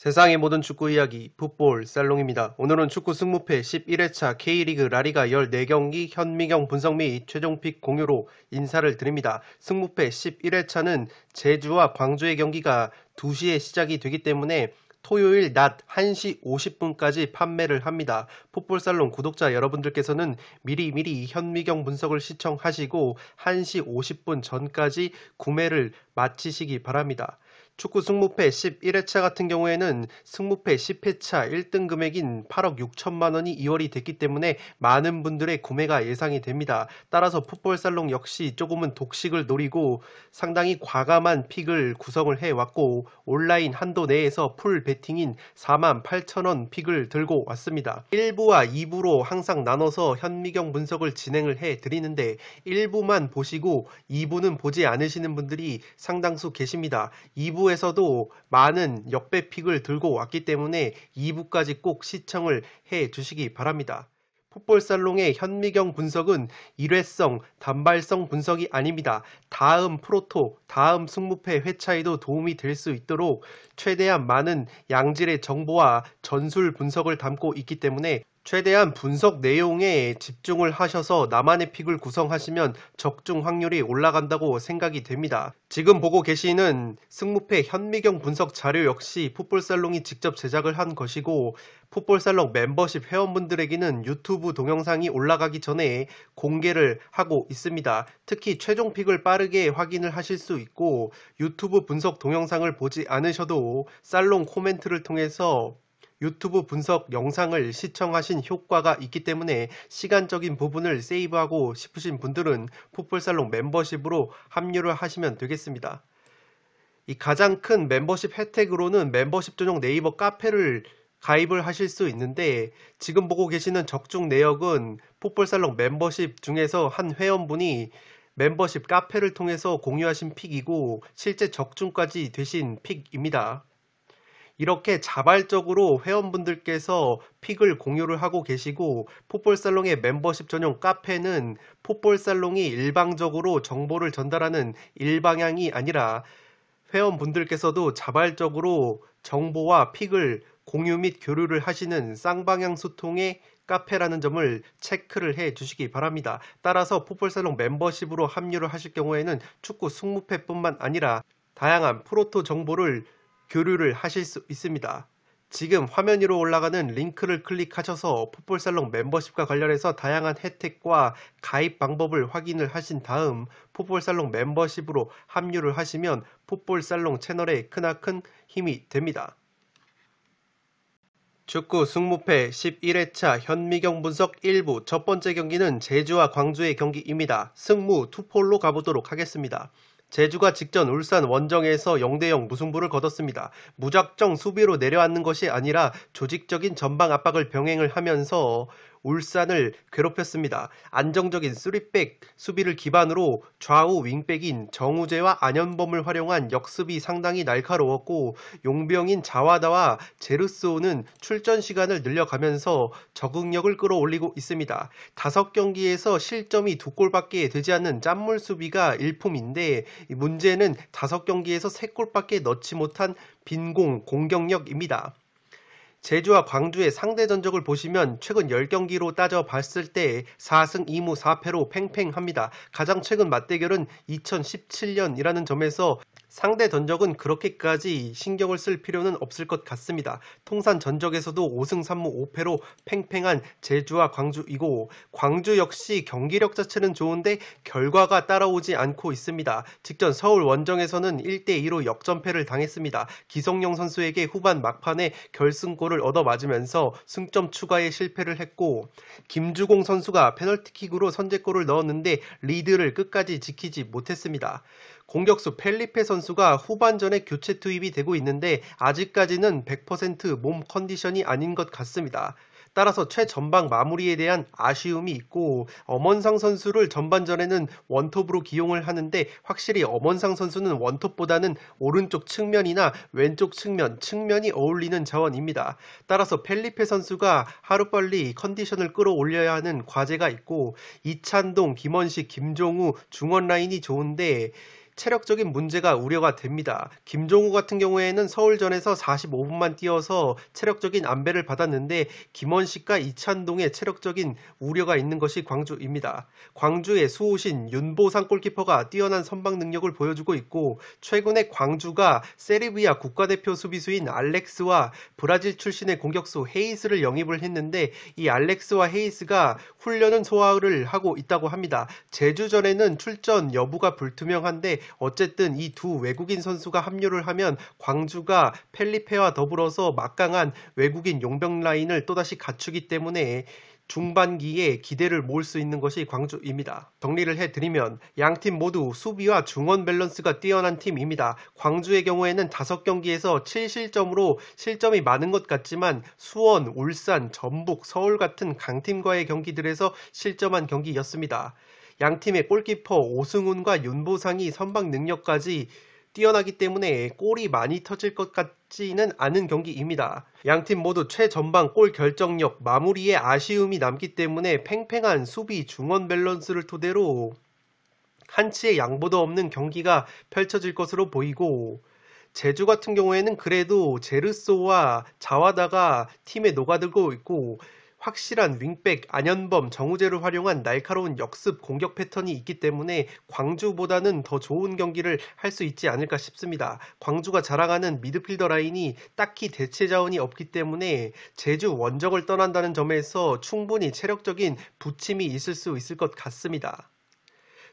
세상의 모든 축구 이야기 풋볼 살롱입니다. 오늘은 축구 승무패 11회차 K리그 라리가 14경기 현미경 분석 및 최종픽 공유로 인사를 드립니다. 승무패 11회차는 제주와 광주의 경기가 2시에 시작이 되기 때문에 토요일 낮 1시 50분까지 판매를 합니다. 풋볼살롱 구독자 여러분들께서는 미리 현미경 분석을 시청하시고 1시 50분 전까지 구매를 마치시기 바랍니다. 축구 승무패 11회차 같은 경우에는 승무패 10회차 1등 금액인 8억 6천만 원이 2월이 됐기 때문에 많은 분들의 구매가 예상이 됩니다. 따라서 풋볼살롱 역시 조금은 독식을 노리고 상당히 과감한 픽을 구성을 해왔고 온라인 한도 내에서 풀 베팅인 48,000원 픽을 들고 왔습니다. 1부와 2부로 항상 나눠서 현미경 분석을 진행을 해드리는데 1부만 보시고 2부는 보지 않으시는 분들이 상당수 계십니다. 2부에서도 많은 역배 픽을 들고 왔기 때문에 2부까지 꼭 시청을 해 주시기 바랍니다. 풋볼살롱의 현미경 분석은 일회성, 단발성 분석이 아닙니다. 다음 프로토, 다음 승무패 회차에도 도움이 될 수 있도록 최대한 많은 양질의 정보와 전술 분석을 담고 있기 때문에 최대한 분석 내용에 집중을 하셔서 나만의 픽을 구성하시면 적중 확률이 올라간다고 생각이 됩니다. 지금 보고 계시는 승무패 현미경 분석 자료 역시 풋볼살롱이 직접 제작을 한 것이고 풋볼살롱 멤버십 회원분들에게는 유튜브 동영상이 올라가기 전에 공개를 하고 있습니다. 특히 최종 픽을 빠르게 확인을 하실 수 있고 유튜브 분석 동영상을 보지 않으셔도 살롱 코멘트를 통해서 유튜브 분석 영상을 시청하신 효과가 있기 때문에 시간적인 부분을 세이브하고 싶으신 분들은 풋볼살롱 멤버십으로 합류를 하시면 되겠습니다. 이 가장 큰 멤버십 혜택으로는 멤버십 전용 네이버 카페를 가입을 하실 수 있는데 지금 보고 계시는 적중 내역은 풋볼살롱 멤버십 중에서 한 회원분이 멤버십 카페를 통해서 공유하신 픽이고 실제 적중까지 되신 픽입니다. 이렇게 자발적으로 회원분들께서 픽을 공유를 하고 계시고 풋볼살롱의 멤버십 전용 카페는 풋볼살롱이 일방적으로 정보를 전달하는 일방향이 아니라 회원분들께서도 자발적으로 정보와 픽을 공유 및 교류를 하시는 쌍방향 소통의 카페라는 점을 체크를 해 주시기 바랍니다. 따라서 풋볼살롱 멤버십으로 합류를 하실 경우에는 축구 승무패뿐만 아니라 다양한 프로토 정보를 교류를 하실 수 있습니다. 지금 화면 위로 올라가는 링크를 클릭하셔서 풋볼살롱 멤버십과 관련해서 다양한 혜택과 가입 방법을 확인을 하신 다음 풋볼살롱 멤버십으로 합류를 하시면 풋볼살롱 채널에 크나큰 힘이 됩니다. 축구 승무패 11회차 현미경 분석 1부 첫 번째 경기는 제주와 광주의 경기입니다. 승무 투폴로 가보도록 하겠습니다. 제주가 직전 울산 원정에서 0대0 무승부를 거뒀습니다. 무작정 수비로 내려앉는 것이 아니라 조직적인 전방 압박을 병행을 하면서 울산을 괴롭혔습니다. 안정적인 3백 수비를 기반으로 좌우 윙백인 정우재와 안현범을 활용한 역습이 상당히 날카로웠고 용병인 자와다와 제르소는 출전 시간을 늘려가면서 적응력을 끌어올리고 있습니다. 5경기에서 실점이 2골밖에 되지 않는 짠물 수비가 일품인데 문제는 5경기에서 3골밖에 넣지 못한 빈공 공격력입니다. 제주와 광주의 상대 전적을 보시면 최근 10경기로 따져봤을 때 4승 2무 4패로 팽팽합니다. 가장 최근 맞대결은 2017년이라는 점에서 상대 전적은 그렇게까지 신경을 쓸 필요는 없을 것 같습니다. 통산 전적에서도 5승 3무 5패로 팽팽한 제주와 광주이고 광주 역시 경기력 자체는 좋은데 결과가 따라오지 않고 있습니다. 직전 서울 원정에서는 1대2로 역전패를 당했습니다. 기성용 선수에게 후반 막판에 결승골을 얻어맞으면서 승점 추가에 실패를 했고 김주공 선수가 페널티킥으로 선제골을 넣었는데 리드를 끝까지 지키지 못했습니다. 공격수 펠리페 선수가 후반전에 교체 투입이 되고 있는데 아직까지는 100% 몸 컨디션이 아닌 것 같습니다. 따라서 최전방 마무리에 대한 아쉬움이 있고 엄원상 선수를 전반전에는 원톱으로 기용을 하는데 확실히 엄원상 선수는 원톱보다는 오른쪽 측면이나 왼쪽 측면이 어울리는 자원입니다. 따라서 펠리페 선수가 하루빨리 컨디션을 끌어올려야 하는 과제가 있고 이찬동, 김원식, 김종우 중원 라인이 좋은데 체력적인 문제가 우려가 됩니다. 김종우 같은 경우에는 서울전에서 45분만 뛰어서 체력적인 안배를 받았는데 김원식과 이찬동의 체력적인 우려가 있는 것이 광주입니다. 광주의 수호신 윤보상 골키퍼가 뛰어난 선방 능력을 보여주고 있고 최근에 광주가 세르비아 국가대표 수비수인 알렉스와 브라질 출신의 공격수 헤이스를 영입을 했는데 이 알렉스와 헤이스가 훈련은 소화를 하고 있다고 합니다. 제주전에는 출전 여부가 불투명한데 어쨌든 이 두 외국인 선수가 합류를 하면 광주가 펠리페와 더불어서 막강한 외국인 용병 라인을 또다시 갖추기 때문에 중반기에 기대를 모을 수 있는 것이 광주입니다. 정리를 해드리면 양팀 모두 수비와 중원 밸런스가 뛰어난 팀입니다. 광주의 경우에는 5경기에서 7실점으로 실점이 많은 것 같지만 수원, 울산, 전북, 서울 같은 강팀과의 경기들에서 실점한 경기였습니다. 양팀의 골키퍼 오승훈과 윤보상이 선방 능력까지 뛰어나기 때문에 골이 많이 터질 것 같지는 않은 경기입니다. 양팀 모두 최전방 골 결정력, 마무리에 아쉬움이 남기 때문에 팽팽한 수비 중원 밸런스를 토대로 한치의 양보도 없는 경기가 펼쳐질 것으로 보이고 제주 같은 경우에는 그래도 제르소와 자와다가 팀에 녹아들고 있고 확실한 윙백 안현범, 정우재를 활용한 날카로운 역습 공격 패턴이 있기 때문에 광주보다는 더 좋은 경기를 할 수 있지 않을까 싶습니다. 광주가 자랑하는 미드필더 라인이 딱히 대체 자원이 없기 때문에 제주 원정을 떠난다는 점에서 충분히 체력적인 부침이 있을 수 있을 것 같습니다.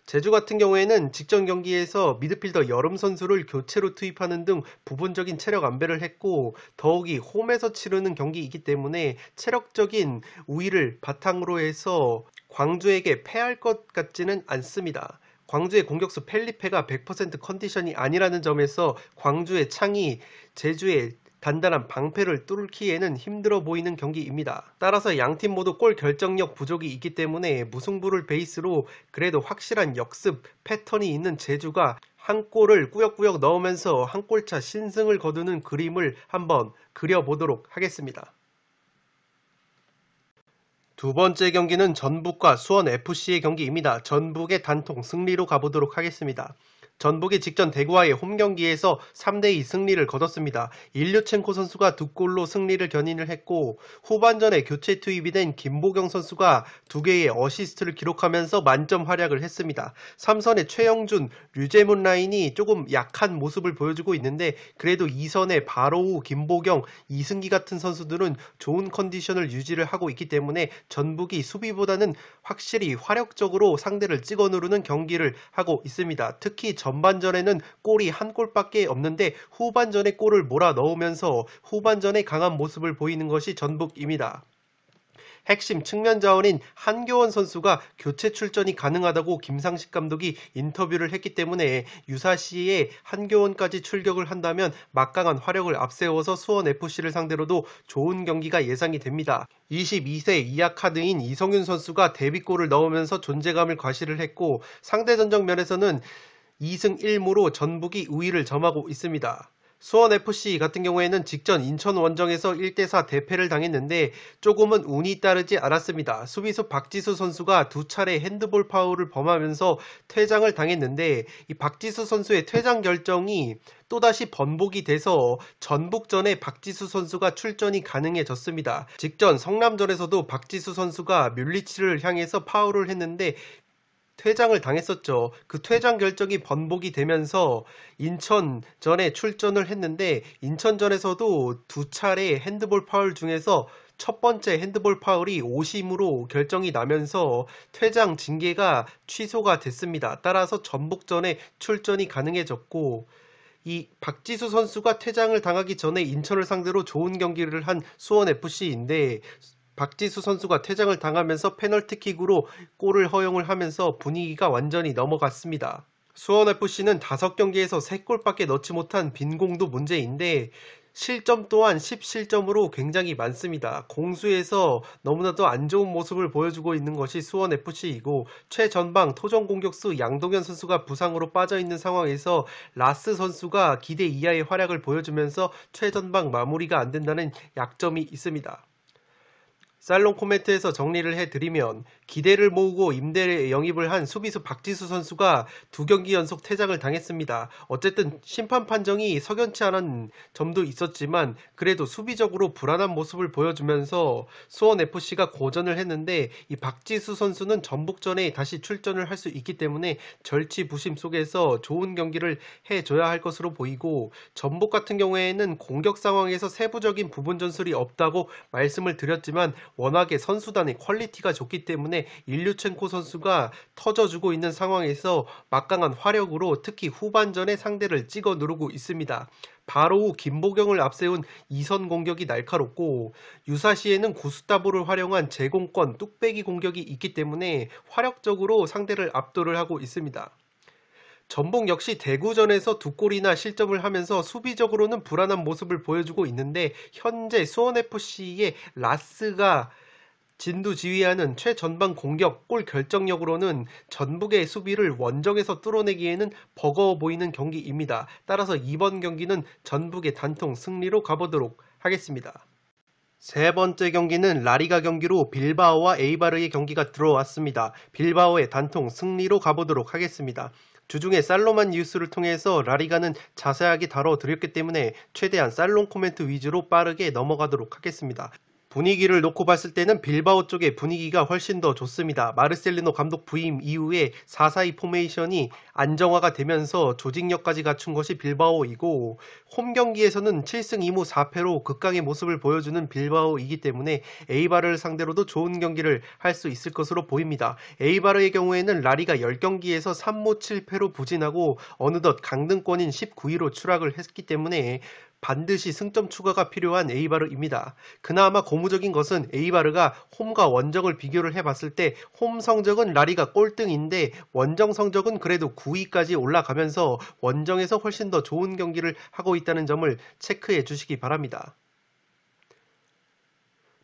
제주 같은 경우에는 직전 경기에서 미드필더 여름 선수를 교체로 투입하는 등 부분적인 체력 안배를 했고 더욱이 홈에서 치르는 경기이기 때문에 체력적인 우위를 바탕으로 해서 광주에게 패할 것 같지는 않습니다. 광주의 공격수 펠리페가 100% 컨디션이 아니라는 점에서 광주의 창이 제주의 단단한 방패를 뚫기에는 힘들어 보이는 경기입니다. 따라서 양팀 모두 골 결정력 부족이 있기 때문에 무승부를 베이스로 그래도 확실한 역습 패턴이 있는 제주가 한 골을 꾸역꾸역 넣으면서 한 골차 신승을 거두는 그림을 한번 그려보도록 하겠습니다. 두 번째 경기는 전북과 수원FC의 경기입니다. 전북의 단통 승리로 가보도록 하겠습니다. 전북이 직전 대구와의 홈경기에서 3대2 승리를 거뒀습니다. 일류첸코 선수가 2골로 승리를 견인을 했고 후반전에 교체 투입이 된 김보경 선수가 2개의 어시스트를 기록하면서 만점 활약을 했습니다. 삼선의 최영준, 류재문 라인이 조금 약한 모습을 보여주고 있는데 그래도 2선의 바로우, 김보경, 이승기 같은 선수들은 좋은 컨디션을 유지를 하고 있기 때문에 전북이 수비보다는 확실히 화력적으로 상대를 찍어 누르는 경기를 하고 있습니다. 특히 전반전에는 골이 한 골밖에 없는데 후반전에 골을 몰아 넣으면서 후반전에 강한 모습을 보이는 것이 전북입니다. 핵심 측면 자원인 한교원 선수가 교체 출전이 가능하다고 김상식 감독이 인터뷰를 했기 때문에 유사시에 한교원까지 출격을 한다면 막강한 화력을 앞세워서 수원FC를 상대로도 좋은 경기가 예상이 됩니다. 22세 이하 카드인 이성윤 선수가 데뷔골을 넣으면서 존재감을 과시를 했고 상대 전적 면에서는 2승 1무로 전북이 우위를 점하고 있습니다. 수원FC 같은 경우에는 직전 인천 원정에서 1대4 대패를 당했는데 조금은 운이 따르지 않았습니다. 수비수 박지수 선수가 2차례 핸드볼 파울을 범하면서 퇴장을 당했는데 이 박지수 선수의 퇴장 결정이 또다시 번복이 돼서 전북전에 박지수 선수가 출전이 가능해졌습니다. 직전 성남전에서도 박지수 선수가 뮬리치를 향해서 파울을 했는데 퇴장을 당했었죠. 그 퇴장 결정이 번복이 되면서 인천전에 출전을 했는데 인천전에서도 2차례 핸드볼 파울 중에서 첫 번째 핸드볼 파울이 오심으로 결정이 나면서 퇴장 징계가 취소가 됐습니다. 따라서 전북전에 출전이 가능해졌고 이 박지수 선수가 퇴장을 당하기 전에 인천을 상대로 좋은 경기를 한 수원FC인데 박지수 선수가 퇴장을 당하면서 페널티킥으로 골을 허용을 하면서 분위기가 완전히 넘어갔습니다. 수원FC는 5경기에서 3골밖에 넣지 못한 빈공도 문제인데 실점 또한 10실점으로 굉장히 많습니다. 공수에서 너무나도 안 좋은 모습을 보여주고 있는 것이 수원FC이고 최전방 토종 공격수 양동현 선수가 부상으로 빠져있는 상황에서 라스 선수가 기대 이하의 활약을 보여주면서 최전방 마무리가 안 된다는 약점이 있습니다. 살롱 코멘트에서 정리를 해드리면 기대를 모으고 임대 영입을 한 수비수 박지수 선수가 2경기 연속 퇴장을 당했습니다. 어쨌든 심판 판정이 석연치 않은 점도 있었지만 그래도 수비적으로 불안한 모습을 보여주면서 수원FC가 고전을 했는데 이 박지수 선수는 전북전에 다시 출전을 할 수 있기 때문에 절치부심 속에서 좋은 경기를 해줘야 할 것으로 보이고, 전북 같은 경우에는 공격 상황에서 세부적인 부분 전술이 없다고 말씀을 드렸지만 워낙에 선수단의 퀄리티가 좋기 때문에 일류첸코 선수가 터져주고 있는 상황에서 막강한 화력으로 특히 후반전에 상대를 찍어 누르고 있습니다. 바로 후 김보경을 앞세운 2선 공격이 날카롭고, 유사시에는 구스타보를 활용한 제공권 뚝배기 공격이 있기 때문에 화력적으로 상대를 압도를 하고 있습니다. 전북 역시 대구전에서 2골이나 실점을 하면서 수비적으로는 불안한 모습을 보여주고 있는데, 현재 수원FC의 라스가 진두지휘하는 최전방 공격 골 결정력으로는 전북의 수비를 원정에서 뚫어내기에는 버거워 보이는 경기입니다. 따라서 이번 경기는 전북의 단통 승리로 가보도록 하겠습니다. 세 번째 경기는 라리가 경기로 빌바오와 에이바르의 경기가 들어왔습니다. 빌바오의 단통 승리로 가보도록 하겠습니다. 주중에 살로만 뉴스를 통해서 라리가는 자세하게 다뤄드렸기 때문에 최대한 살롱 코멘트 위주로 빠르게 넘어가도록 하겠습니다. 분위기를 놓고 봤을 때는 빌바오 쪽의 분위기가 훨씬 더 좋습니다. 마르셀리노 감독 부임 이후에 4-4-2 포메이션이 안정화가 되면서 조직력까지 갖춘 것이 빌바오이고, 홈 경기에서는 7승 2무 4패로 극강의 모습을 보여주는 빌바오이기 때문에 에이바르를 상대로도 좋은 경기를 할 수 있을 것으로 보입니다. 에이바르의 경우에는 라리가 10경기에서 3무 7패로 부진하고 어느덧 강등권인 19위로 추락을 했기 때문에 반드시 승점 추가가 필요한 에이바르입니다. 그나마 고무적인 것은 에이바르가 홈과 원정을 비교를 해봤을 때 홈 성적은 라리가 꼴등인데 원정 성적은 그래도 9위까지 올라가면서 원정에서 훨씬 더 좋은 경기를 하고 있다는 점을 체크해 주시기 바랍니다.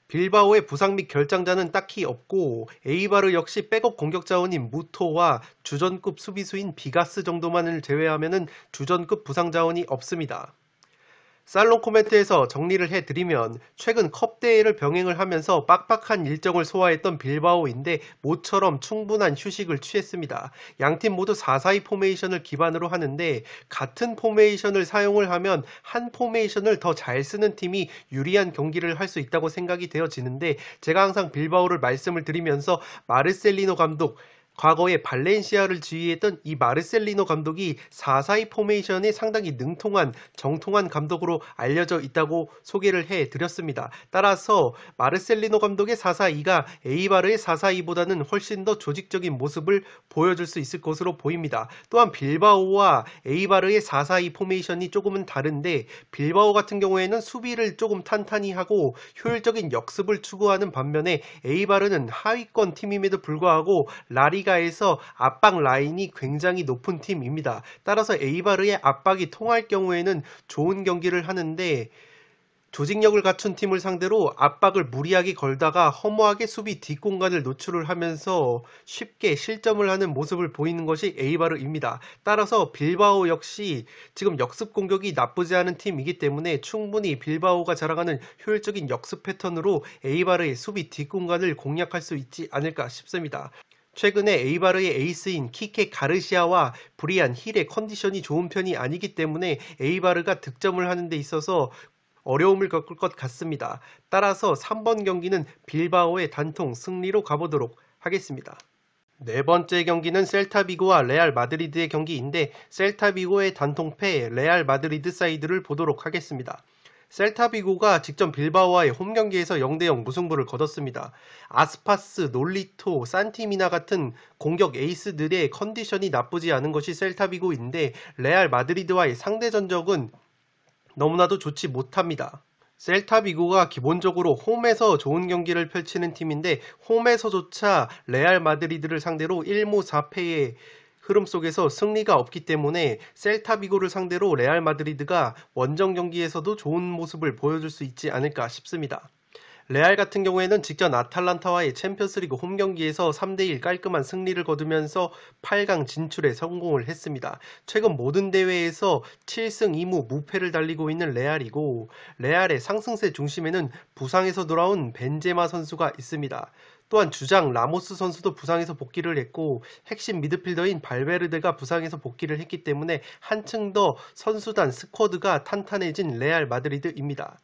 빌바오의 부상 및 결장자는 딱히 없고, 에이바르 역시 백업 공격 자원인 무토와 주전급 수비수인 비가스 정도만을 제외하면 주전급 부상 자원이 없습니다. 살롱 코멘트에서 정리를 해드리면 최근 컵 대회를 병행을 하면서 빡빡한 일정을 소화했던 빌바오인데 모처럼 충분한 휴식을 취했습니다. 양팀 모두 4-4-2 포메이션을 기반으로 하는데 같은 포메이션을 사용을 하면 한 포메이션을 더 잘 쓰는 팀이 유리한 경기를 할 수 있다고 생각이 되어지는데, 제가 항상 빌바오를 말씀을 드리면서 마르셀리노 감독, 과거에 발렌시아를 지휘했던 이 마르셀리노 감독이 4-4-2 포메이션에 상당히 능통한 정통한 감독으로 알려져 있다고 소개를 해드렸습니다. 따라서 마르셀리노 감독의 4-4-2가 에이바르의 4-4-2보다는 훨씬 더 조직적인 모습을 보여줄 수 있을 것으로 보입니다. 또한 빌바오와 에이바르의 4-4-2 포메이션이 조금은 다른데, 빌바오 같은 경우에는 수비를 조금 탄탄히 하고 효율적인 역습을 추구하는 반면에 에이바르는 하위권 팀임에도 불구하고 라리가에서 압박 라인이 굉장히 높은 팀입니다. 따라서 에이바르의 압박이 통할 경우에는 좋은 경기를 하는데, 조직력을 갖춘 팀을 상대로 압박을 무리하게 걸다가 허무하게 수비 뒷공간을 노출을 하면서 쉽게 실점을 하는 모습을 보이는 것이 에이바르입니다. 따라서 빌바오 역시 지금 역습 공격이 나쁘지 않은 팀이기 때문에 충분히 빌바오가 자랑하는 효율적인 역습 패턴으로 에이바르의 수비 뒷공간을 공략할 수 있지 않을까 싶습니다. 최근에 에이바르의 에이스인 키케 가르시아와 브리안 힐의 컨디션이 좋은 편이 아니기 때문에 에이바르가 득점을 하는 데 있어서 어려움을 겪을 것 같습니다. 따라서 3번 경기는 빌바오의 단통 승리로 가보도록 하겠습니다. 네 번째 경기는 셀타비고와 레알 마드리드의 경기인데, 셀타비고의 단통패 레알 마드리드 사이드를 보도록 하겠습니다. 셀타비고가 직전 빌바오와의 홈경기에서 0-0 무승부를 거뒀습니다. 아스파스, 놀리토, 산티미나 같은 공격 에이스들의 컨디션이 나쁘지 않은 것이 셀타비고인데, 레알 마드리드와의 상대 전적은 너무나도 좋지 못합니다. 셀타비고가 기본적으로 홈에서 좋은 경기를 펼치는 팀인데, 홈에서조차 레알 마드리드를 상대로 1무 4패의 흐름 속에서 승리가 없기 때문에 셀타비고를 상대로 레알 마드리드가 원정 경기에서도 좋은 모습을 보여줄 수 있지 않을까 싶습니다. 레알 같은 경우에는 직전 아탈란타와의 챔피언스리그 홈 경기에서 3대1 깔끔한 승리를 거두면서 8강 진출에 성공을 했습니다. 최근 모든 대회에서 7승 2무 무패를 달리고 있는 레알이고, 레알의 상승세 중심에는 부상에서 돌아온 벤제마 선수가 있습니다. 또한 주장 라모스 선수도 부상에서 복귀를 했고, 핵심 미드필더인 발베르데가 부상에서 복귀를 했기 때문에 한층 더 선수단 스쿼드가 탄탄해진 레알 마드리드입니다.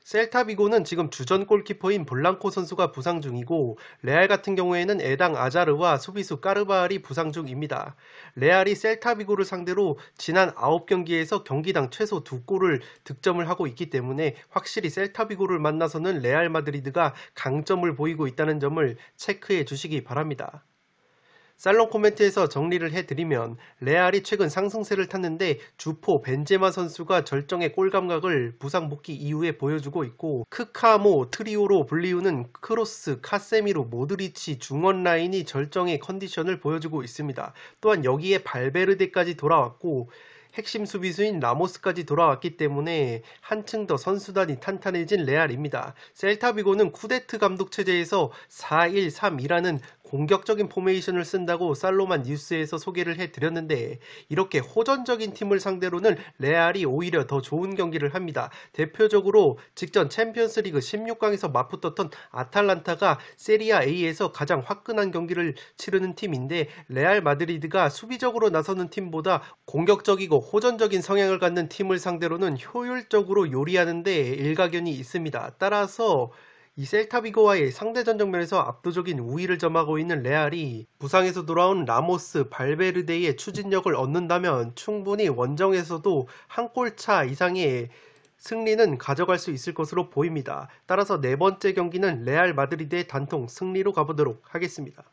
셀타비고는 지금 주전 골키퍼인 블랑코 선수가 부상 중이고, 레알 같은 경우에는 에당 아자르와 수비수 까르바알이 부상 중입니다. 레알이 셀타비고를 상대로 지난 9경기에서 경기당 최소 2골을 득점을 하고 있기 때문에 확실히 셀타비고를 만나서는 레알 마드리드가 강점을 보이고 있다는 점을 체크해 주시기 바랍니다. 살롱 코멘트에서 정리를 해드리면, 레알이 최근 상승세를 탔는데 주포 벤제마 선수가 절정의 골 감각을 부상 복귀 이후에 보여주고 있고, 크카모 트리오로 불리우는 크로스, 카세미로, 모드리치 중원 라인이 절정의 컨디션을 보여주고 있습니다. 또한 여기에 발베르데까지 돌아왔고 핵심 수비수인 라모스까지 돌아왔기 때문에 한층 더 선수단이 탄탄해진 레알입니다. 셀타비고는 쿠데트 감독 체제에서 4-1-3-2라는 공격적인 포메이션을 쓴다고 살로만 뉴스에서 소개를 해드렸는데, 이렇게 호전적인 팀을 상대로는 레알이 오히려 더 좋은 경기를 합니다. 대표적으로 직전 챔피언스리그 16강에서 맞붙었던 아탈란타가 세리아 A에서 가장 화끈한 경기를 치르는 팀인데, 레알 마드리드가 수비적으로 나서는 팀보다 공격적이고 호전적인 성향을 갖는 팀을 상대로는 효율적으로 요리하는 데 일가견이 있습니다. 따라서 이 셀타비고와의 상대전 정면에서 압도적인 우위를 점하고 있는 레알이 부상에서 돌아온 라모스, 발베르데의 추진력을 얻는다면 충분히 원정에서도 한 골차 이상의 승리는 가져갈 수 있을 것으로 보입니다. 따라서 네 번째 경기는 레알 마드리드의 단통 승리로 가보도록 하겠습니다.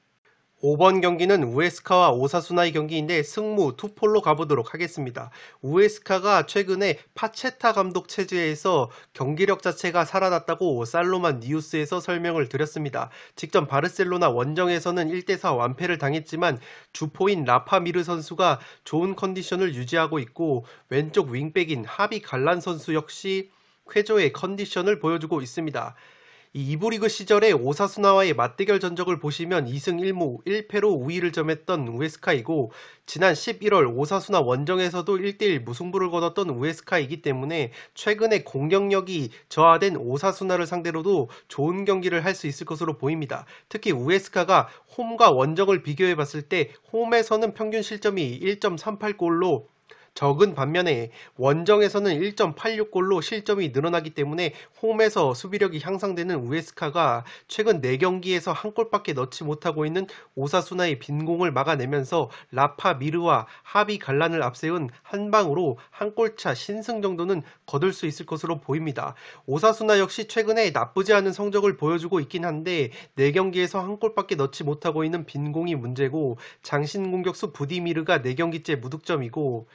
5번 경기는 우에스카와 오사수나의 경기인데 승무 투폴로 가보도록 하겠습니다. 우에스카가 최근에 파체타 감독 체제에서 경기력 자체가 살아났다고 살로만 뉴스에서 설명을 드렸습니다. 직전 바르셀로나 원정에서는 1대4 완패를 당했지만 주포인 라파미르 선수가 좋은 컨디션을 유지하고 있고, 왼쪽 윙백인 하비 갈란 선수 역시 쾌조의 컨디션을 보여주고 있습니다. 이 2부 리그 시절에 오사수나와의 맞대결 전적을 보시면 2승 1무 1패로 우위를 점했던 우에스카이고, 지난 11월 오사수나 원정에서도 1대1 무승부를 거뒀던 우에스카이기 때문에 최근에 공격력이 저하된 오사수나를 상대로도 좋은 경기를 할 수 있을 것으로 보입니다. 특히 우에스카가 홈과 원정을 비교해 봤을 때 홈에서는 평균 실점이 1.38골로 적은 반면에 원정에서는 1.86골로 실점이 늘어나기 때문에 홈에서 수비력이 향상되는 우에스카가 최근 4경기에서 한 골밖에 넣지 못하고 있는 오사수나의 빈공을 막아내면서 라파 미르와 하비 갈란을 앞세운 한 방으로 한 골차 신승 정도는 거둘 수 있을 것으로 보입니다. 오사수나 역시 최근에 나쁘지 않은 성적을 보여주고 있긴 한데 4경기에서 한 골밖에 넣지 못하고 있는 빈공이 문제고, 장신 공격수 부디미르가 4경기째 무득점이고,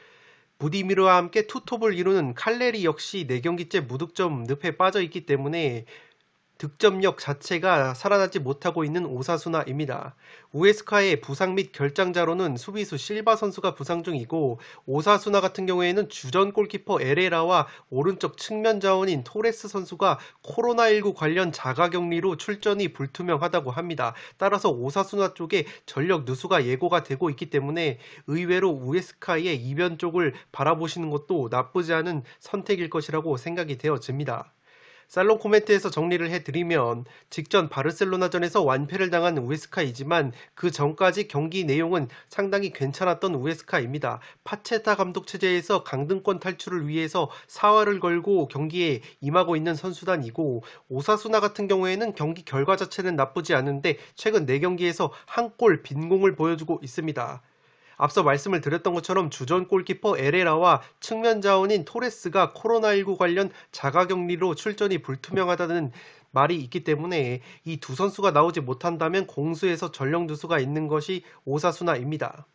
부디미르와 함께 투톱을 이루는 칼레리 역시 4경기째 무득점 늪에 빠져있기 때문에 득점력 자체가 살아나지 못하고 있는 오사수나입니다. 우에스카의 부상 및 결장자로는 수비수 실바 선수가 부상 중이고, 오사수나 같은 경우에는 주전 골키퍼 에레라와 오른쪽 측면 자원인 토레스 선수가 코로나19 관련 자가격리로 출전이 불투명하다고 합니다. 따라서 오사수나 쪽에 전력 누수가 예고가 되고 있기 때문에 의외로 우에스카의 이변 쪽을 바라보시는 것도 나쁘지 않은 선택일 것이라고 생각이 되어집니다. 살롱 코멘트에서 정리를 해드리면, 직전 바르셀로나전에서 완패를 당한 우에스카이지만 그 전까지 경기 내용은 상당히 괜찮았던 우에스카입니다. 파체타 감독 체제에서 강등권 탈출을 위해서 사활을 걸고 경기에 임하고 있는 선수단이고, 오사수나 같은 경우에는 경기 결과 자체는 나쁘지 않은데 최근 4경기에서 한 골 빈공을 보여주고 있습니다. 앞서 말씀을 드렸던 것처럼 주전 골키퍼 에레라와 측면 자원인 토레스가 코로나19 관련 자가격리로 출전이 불투명하다는 말이 있기 때문에 이 두 선수가 나오지 못한다면 공수에서 전력 누수가 있는 것이 오사수나입니다.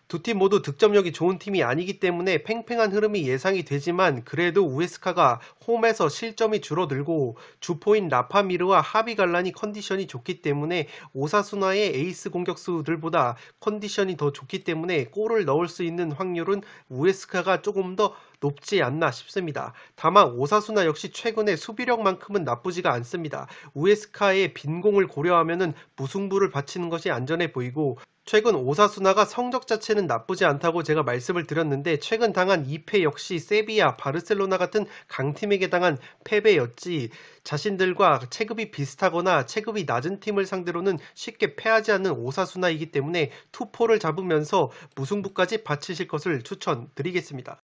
두 팀 모두 득점력이 좋은 팀이 아니기 때문에 팽팽한 흐름이 예상이 되지만, 그래도 우에스카가 홈에서 실점이 줄어들고 주포인 라파미르와 하비 갈란이 컨디션이 좋기 때문에 오사수나의 에이스 공격수들보다 컨디션이 더 좋기 때문에 골을 넣을 수 있는 확률은 우에스카가 조금 더 높지 않나 싶습니다. 다만 오사수나 역시 최근에 수비력만큼은 나쁘지가 않습니다. 우에스카의 빈공을 고려하면 무승부를 바치는 것이 안전해 보이고, 최근 오사수나가 성적 자체는 나쁘지 않다고 제가 말씀을 드렸는데 최근 당한 2패 역시 세비야, 바르셀로나 같은 강팀에게 당한 패배였지, 자신들과 체급이 비슷하거나 체급이 낮은 팀을 상대로는 쉽게 패하지 않는 오사수나이기 때문에 투포를 잡으면서 무승부까지 바치실 것을 추천드리겠습니다.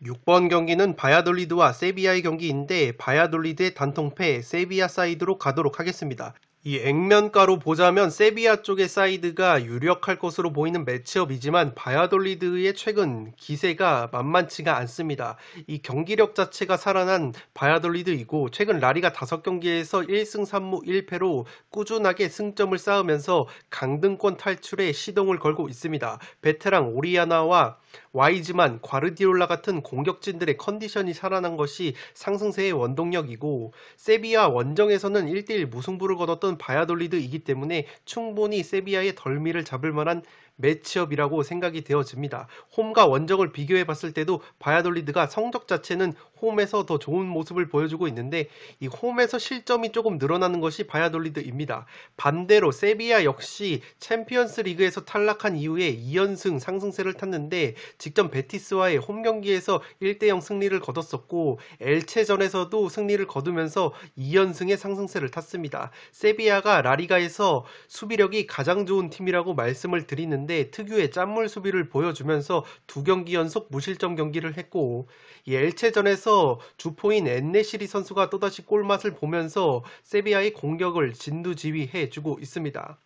6번 경기는 바야돌리드와 세비야의 경기인데 바야돌리드의 단통패, 세비야 사이드로 가도록 하겠습니다. 이 액면가로 보자면 세비야 쪽의 사이드가 유력할 것으로 보이는 매치업이지만 바야돌리드의 최근 기세가 만만치가 않습니다. 이 경기력 자체가 살아난 바야돌리드이고 최근 라리가 5경기에서 1승 3무 1패로 꾸준하게 승점을 쌓으면서 강등권 탈출에 시동을 걸고 있습니다. 베테랑 오리아나와 와이즈만, 과르디올라 같은 공격진들의 컨디션이 살아난 것이 상승세의 원동력이고, 세비야 원정에서는 1대1 무승부를 거뒀던 바야돌리드이기 때문에 충분히 세비야의 덜미를 잡을 만한 매치업이라고 생각이 되어집니다. 홈과 원정을 비교해 봤을 때도 바야돌리드가 성적 자체는 홈에서 더 좋은 모습을 보여주고 있는데 이 홈에서 실점이 조금 늘어나는 것이 바야돌리드입니다. 반대로 세비야 역시 챔피언스 리그에서 탈락한 이후에 2연승 상승세를 탔는데 직전 베티스와의 홈 경기에서 1대0 승리를 거뒀었고 엘체전에서도 승리를 거두면서 2연승의 상승세를 탔습니다. 세비야가 라리가에서 수비력이 가장 좋은 팀이라고 말씀을 드리는데 특유의 짠물 수비를 보여주면서 2경기 연속 무실점 경기를 했고, 이 엘체전에서 주포인 엔네시리 선수가 또다시 골맛을 보면서 세비야의 공격을 진두지휘해주고 있습니다.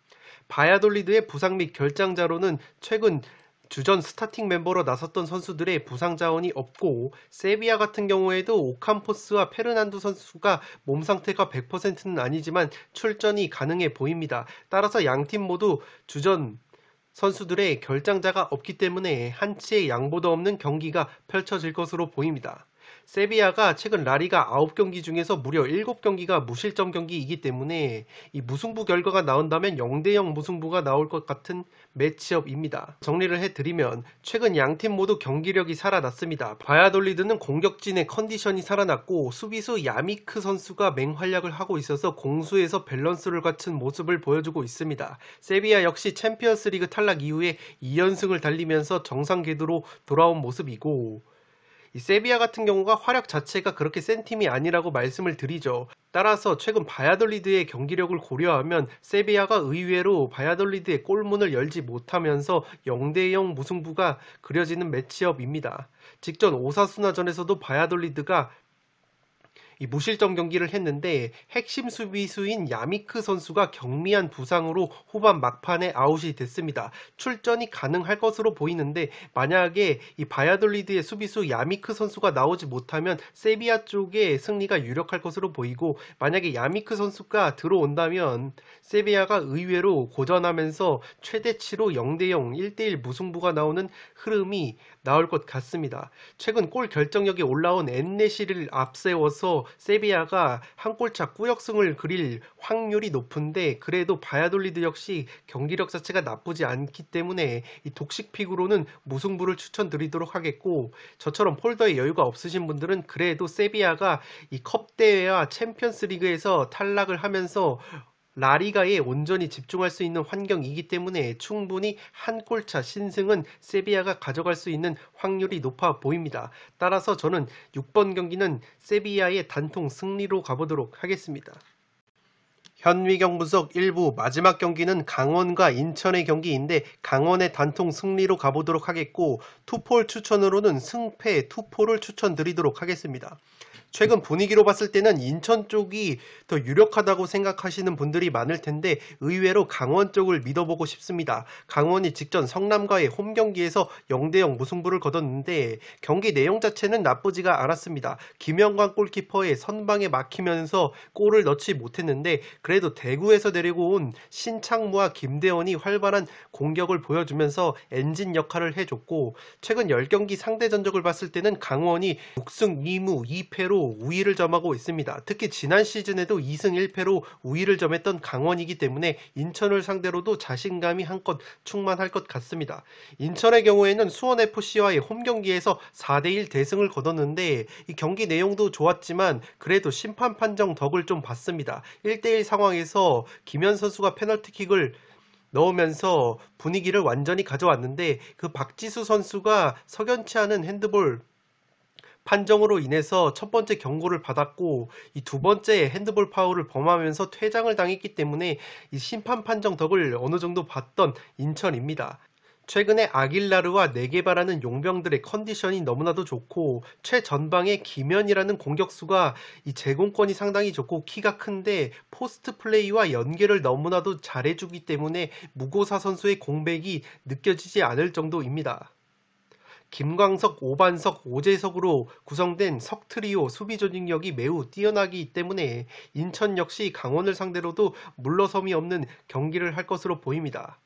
바야돌리드의 부상 및 결장자로는 최근 주전 스타팅 멤버로 나섰던 선수들의 부상 자원이 없고, 세비야 같은 경우에도 오캄포스와 페르난두 선수가 몸 상태가 100%는 아니지만 출전이 가능해 보입니다. 따라서 양팀 모두 주전 선수들의 결장자가 없기 때문에 한치의 양보도 없는 경기가 펼쳐질 것으로 보입니다. 세비야가 최근 라리가 9경기 중에서 무려 7경기가 무실점 경기이기 때문에 이 무승부 결과가 나온다면 0대0 무승부가 나올 것 같은 매치업입니다. 정리를 해드리면 최근 양팀 모두 경기력이 살아났습니다. 바야돌리드는 공격진의 컨디션이 살아났고 수비수 야미크 선수가 맹활약을 하고 있어서 공수에서 밸런스를 갖춘 모습을 보여주고 있습니다. 세비야 역시 챔피언스 리그 탈락 이후에 2연승을 달리면서 정상 궤도로 돌아온 모습이고, 이 세비야 같은 경우가 활약 자체가 그렇게 센 팀이 아니라고 말씀을 드리죠. 따라서 최근 바야돌리드의 경기력을 고려하면 세비야가 의외로 바야돌리드의 골문을 열지 못하면서 0대0 무승부가 그려지는 매치업입니다. 직전 오사수나전에서도 바야돌리드가 이 무실점 경기를 했는데 핵심 수비수인 야미크 선수가 경미한 부상으로 후반 막판에 아웃이 됐습니다. 출전이 가능할 것으로 보이는데 만약에 이 바야돌리드의 수비수 야미크 선수가 나오지 못하면 세비야 쪽의 승리가 유력할 것으로 보이고, 만약에 야미크 선수가 들어온다면 세비야가 의외로 고전하면서 최대치로 0대0, 1대1 무승부가 나오는 흐름이 나올 것 같습니다. 최근 골 결정력에 올라온 엔네시를 앞세워서 세비야가 한 골차 꾸역승을 그릴 확률이 높은데, 그래도 바야돌리드 역시 경기력 자체가 나쁘지 않기 때문에 이 독식픽으로는 무승부를 추천드리도록 하겠고, 저처럼 폴더에 여유가 없으신 분들은 그래도 세비야가 이 컵대회와 챔피언스 리그에서 탈락을 하면서 라리가에 온전히 집중할 수 있는 환경이기 때문에 충분히 한 골차 신승은 세비야가 가져갈 수 있는 확률이 높아 보입니다. 따라서 저는 6번 경기는 세비야의 단통 승리로 가보도록 하겠습니다. 현미경 분석 1부 마지막 경기는 강원과 인천의 경기인데 강원의 단통 승리로 가보도록 하겠고, 투폴 추천으로는 승패 투포를 추천드리도록 하겠습니다. 최근 분위기로 봤을 때는 인천 쪽이 더 유력하다고 생각하시는 분들이 많을 텐데 의외로 강원 쪽을 믿어보고 싶습니다. 강원이 직전 성남과의 홈 경기에서 0대0 무승부를 거뒀는데 경기 내용 자체는 나쁘지가 않았습니다. 김영광 골키퍼의 선방에 막히면서 골을 넣지 못했는데 그래도 대구에서 데리고 온 신창무와 김대원이 활발한 공격을 보여주면서 엔진 역할을 해줬고, 최근 10경기 상대 전적을 봤을 때는 강원이 6승 2무 2패로 상대로 우위를 점하고 있습니다. 특히 지난 시즌에도 2승 1패로 우위를 점했던 강원이기 때문에 인천을 상대로도 자신감이 한껏 충만할 것 같습니다. 인천의 경우에는 수원FC와의 홈경기에서 4대1 대승을 거뒀는데 이 경기 내용도 좋았지만 그래도 심판 판정 덕을 좀 봤습니다. 1대1 상황에서 김현 선수가 페널티킥을 넣으면서 분위기를 완전히 가져왔는데 그 박지수 선수가 석연치 않은 핸드볼 판정으로 인해서 첫 번째 경고를 받았고 이 두 번째 핸드볼 파울을 범하면서 퇴장을 당했기 때문에 이 심판 판정 덕을 어느 정도 봤던 인천입니다. 최근에 아길라르와 네게바라는 용병들의 컨디션이 너무나도 좋고 최전방에 김현이라는 공격수가 이 제공권이 상당히 좋고 키가 큰데 포스트 플레이와 연계를 너무나도 잘해주기 때문에 무고사 선수의 공백이 느껴지지 않을 정도입니다. 김광석, 오반석, 오재석으로 구성된 석트리오 수비 조직력이 매우 뛰어나기 때문에 인천 역시 강원을 상대로도 물러섬이 없는 경기를 할 것으로 보입니다.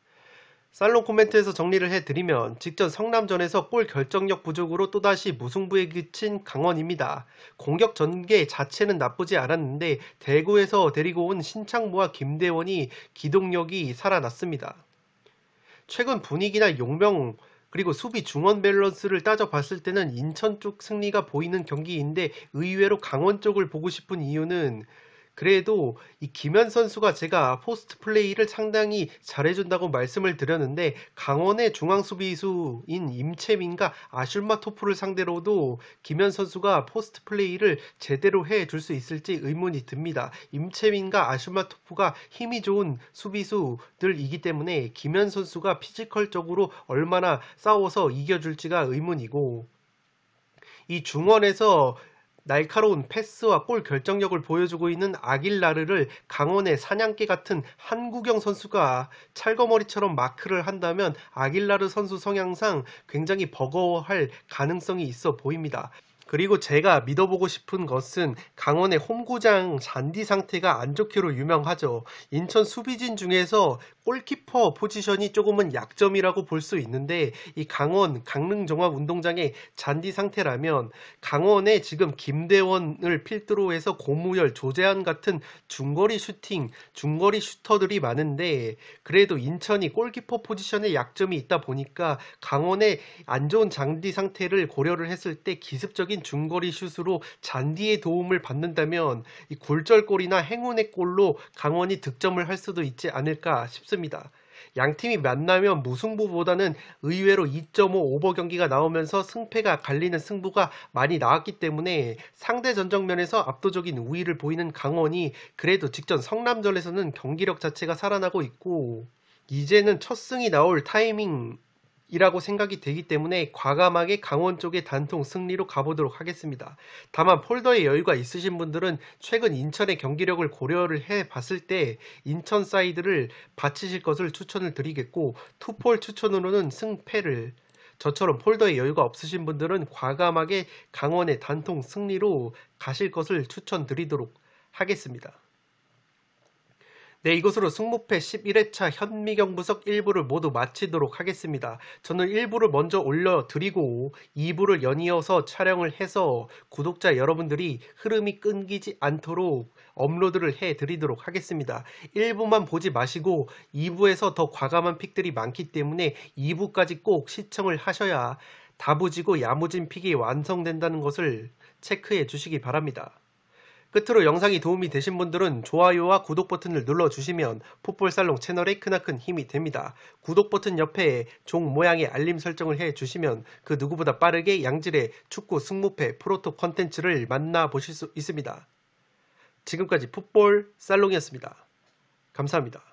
살롱 코멘트에서 정리를 해드리면 직전 성남전에서 골 결정력 부족으로 또다시 무승부에 그친 강원입니다. 공격 전개 자체는 나쁘지 않았는데 대구에서 데리고 온 신창무와 김대원이 기동력이 살아났습니다. 최근 분위기나 용병 그리고 수비 중원 밸런스를 따져봤을 때는 인천 쪽 승리가 보이는 경기인데 의외로 강원 쪽을 보고 싶은 이유는 그래도 이 김현 선수가 제가 포스트 플레이를 상당히 잘해준다고 말씀을 드렸는데 강원의 중앙 수비수인 임채민과 아슐마토프를 상대로도 김현 선수가 포스트 플레이를 제대로 해줄 수 있을지 의문이 듭니다. 임채민과 아슐마토프가 힘이 좋은 수비수들이기 때문에 김현 선수가 피지컬적으로 얼마나 싸워서 이겨줄지가 의문이고 이 중원에서 날카로운 패스와 골 결정력을 보여주고 있는 아길라르를 강원의 사냥개 같은 한국영 선수가 찰거머리처럼 마크를 한다면 아길라르 선수 성향상 굉장히 버거워할 가능성이 있어 보입니다. 그리고 제가 믿어보고 싶은 것은 강원의 홈구장 잔디 상태가 안 좋기로 유명하죠. 인천 수비진 중에서 골키퍼 포지션이 조금은 약점이라고 볼 수 있는데 이 강원 강릉종합운동장의 잔디 상태라면 강원에 지금 김대원을 필두로 해서 고무열, 조재환 같은 중거리 슈터들이 많은데 그래도 인천이 골키퍼 포지션에 약점이 있다 보니까 강원의 안 좋은 잔디 상태를 고려를 했을 때 기습적인 중거리 슛으로 잔디의 도움을 받는다면 이 골절골이나 행운의 골로 강원이 득점을 할 수도 있지 않을까 싶습니다. 양팀이 만나면 무승부보다는 의외로 2.5 오버 경기가 나오면서 승패가 갈리는 승부가 많이 나왔기 때문에 상대 전적면에서 압도적인 우위를 보이는 강원이 그래도 직전 성남전에서는 경기력 자체가 살아나고 있고 이제는 첫 승이 나올 타이밍 이라고 생각이 되기 때문에 과감하게 강원 쪽의 단통 승리로 가보도록 하겠습니다. 다만 폴더에 여유가 있으신 분들은 최근 인천의 경기력을 고려를 해봤을 때 인천 사이드를 바치실 것을 추천을 드리겠고 투폴 추천으로는 승패를 저처럼 폴더에 여유가 없으신 분들은 과감하게 강원의 단통 승리로 가실 것을 추천드리도록 하겠습니다. 네, 이것으로 승무패 11회차 현미경 분석 1부를 모두 마치도록 하겠습니다. 저는 1부를 먼저 올려드리고 2부를 연이어서 촬영을 해서 구독자 여러분들이 흐름이 끊기지 않도록 업로드를 해드리도록 하겠습니다. 1부만 보지 마시고 2부에서 더 과감한 픽들이 많기 때문에 2부까지 꼭 시청을 하셔야 다부지고 야무진 픽이 완성된다는 것을 체크해 주시기 바랍니다. 끝으로 영상이 도움이 되신 분들은 좋아요와 구독 버튼을 눌러주시면 풋볼살롱 채널에 크나큰 힘이 됩니다. 구독 버튼 옆에 종 모양의 알림 설정을 해주시면 그 누구보다 빠르게 양질의 축구 승무패 프로토 컨텐츠를 만나보실 수 있습니다. 지금까지 풋볼살롱이었습니다. 감사합니다.